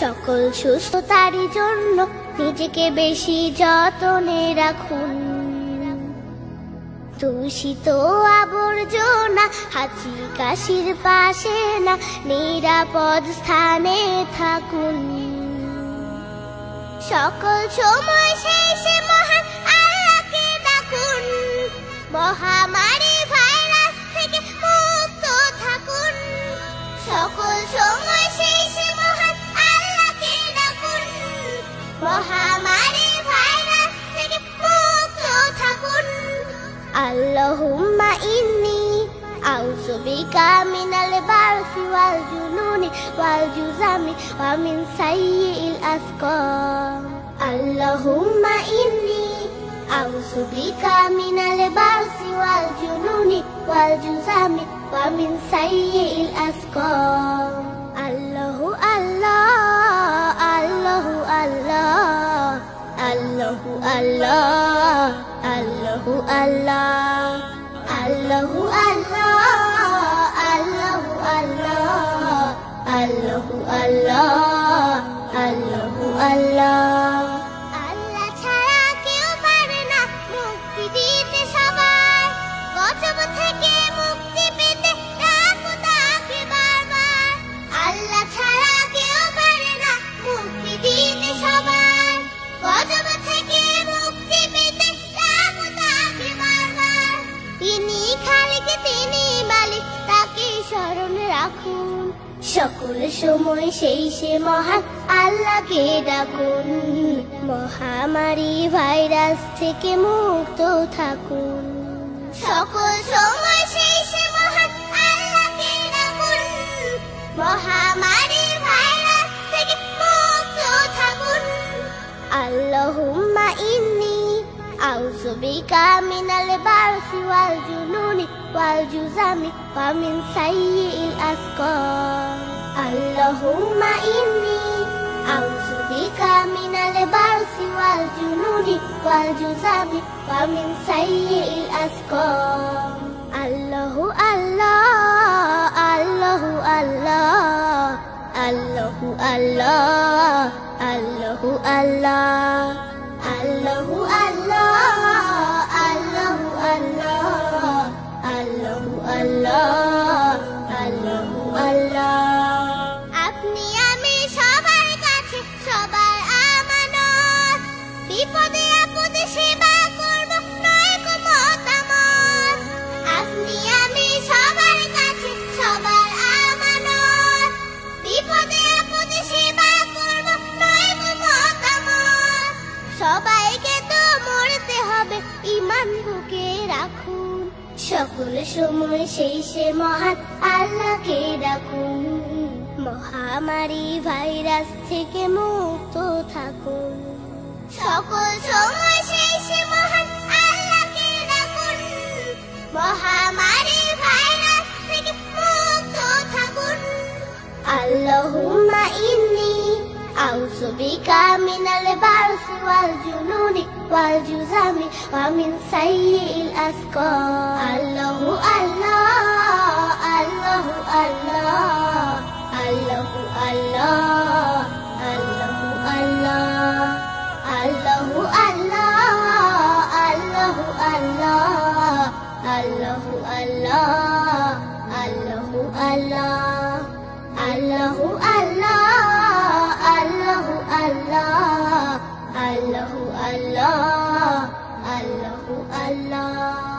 সকল সুস্থতারই জন্য নিজেকে বেশি যতনে রাখুন। দূষিত আবর্জনা হাঁচি কাশির পাশে না, নিরাপদ স্থানে থাকুন। সকল সময় শেষে মহান আল্লাহকে ডাকুন, মহামারী ভাইরাস থেকে মুক্ত থাকুন। সকল সময় শেষে মহান আল্লাহকে ডাকুন, মহামারী ভাইরাস থেকে মুক্ত থাকুন। আল্লাহুম্মা ইন্নী আউযু বিকা মিনাল বারসি ওয়াল জুনুনি ওয়াল জুযামি ওয়া মিন সাইয়্যিল আসকাম। আল্লাহুম্মা ইন্নী আউযু বিকা মিনাল বারসি ওয়াল জুনুনি ওয়াল জুযামি ওয়া মিন সাইয়্যিল আসকাম। আল্লাহু আল্লাহ, আল্লাহু আল্লাহ, আল্লাহু আল্লাহ, আল্লাহু আল্লাহ, আল্লাহু আল্লাহ, আল্লাহু আল্লাহ, আল্লাহু আল্লাহ, আল্লাহু আল্লাহ। আল্লাহ ছাড়া কেউ পারে না মুক্তি দিতে সবাই, গজব থেকে মুক্তি পেতে ডাকো তাকে বারবার। আল্লাহ ছাড়া কেউ পারে না মুক্তি দিতে সবাই, গজব থেকে মুক্তি পেতে ডাকো তাকে বারবার। তিনি খালিক, তিনি মালিক, তাকে স্মরণ রাখুন। সকল সময় সেই সে মহান আল্লাহকে ডাকুন, মহামারী ভাইরাস থেকে মুক্ত থাকুন। সকল সময় সেই সে মহান আল্লাহকে ডাকুন, মহামারী ভাইরাস থেকে মুক্ত থাকুন। আল্লাহুম্মা ইন্নী আউযু বিকা মিনাল বারসি ওয়াল জুনুনি ওয়াল জুযামি ওয়া মিন সাইয়্যিল আসকাম। আল্লাহুম্মা ইন্নী আউযু বিকা মিনাল বারসি ওয়াল জুনুনি ওয়াল জুযামি ওয়া মিন সাইয়্যিল আসকাম। আল্লাহু আল্লাহ, আল্লাহু আল্লাহ, আল্লাহু আল্লাহ, আল্লাহু আল্লাহ, আল্লাহু আল্লাহ, আল্লাহু আল্লাহ, আল্লাহু আল্লাহ, আল্লাহু আল্লাহ। আপনি আমি সবার কাছে সবার আমানত, বিপদে আপদে সেবা করব নয় গো মতামত। আপনি আমি সবার কাছে সবার আমানত, বিপদে আপদে সেবা করব নয় গো মতামত। সবাইকে তো মরতে হবে, ঈমান বুকে রাখুন। সকল সময় সেই সে মহান আল্লাহকে ডাকুন, মহামারী ভাইরাস থেকে মুক্ত থাকুন। সকল সময় সেই সে মহান আল্লাহকে ডাকুন, মহামারী ভাইরাস থেকে মুক্ত থাকুন। আল্লাহুম্মা ইন্নী আউযু বিকা মিনাল বারসি ওয়াল জুনুনি ওয়াল জুযামি ওয়া মিন সাইয়্যিল আসকাম। আল্লাহু আল্লাহ, আল্লাহু আল্লাহ, আল্লাহু আল্লাহ, আল্লাহু আল্লাহ, আল্লাহু আল্লাহ, আল্লাহু আল্লাহ, আল্লাহু আল্লাহ, আল্লাহু আল্লাহ, আল্লাহু আল্লাহ, আল্লাহু আল্লাহ, আল্লাহু আল্লাহ, আল্লাহু আল্লাহ।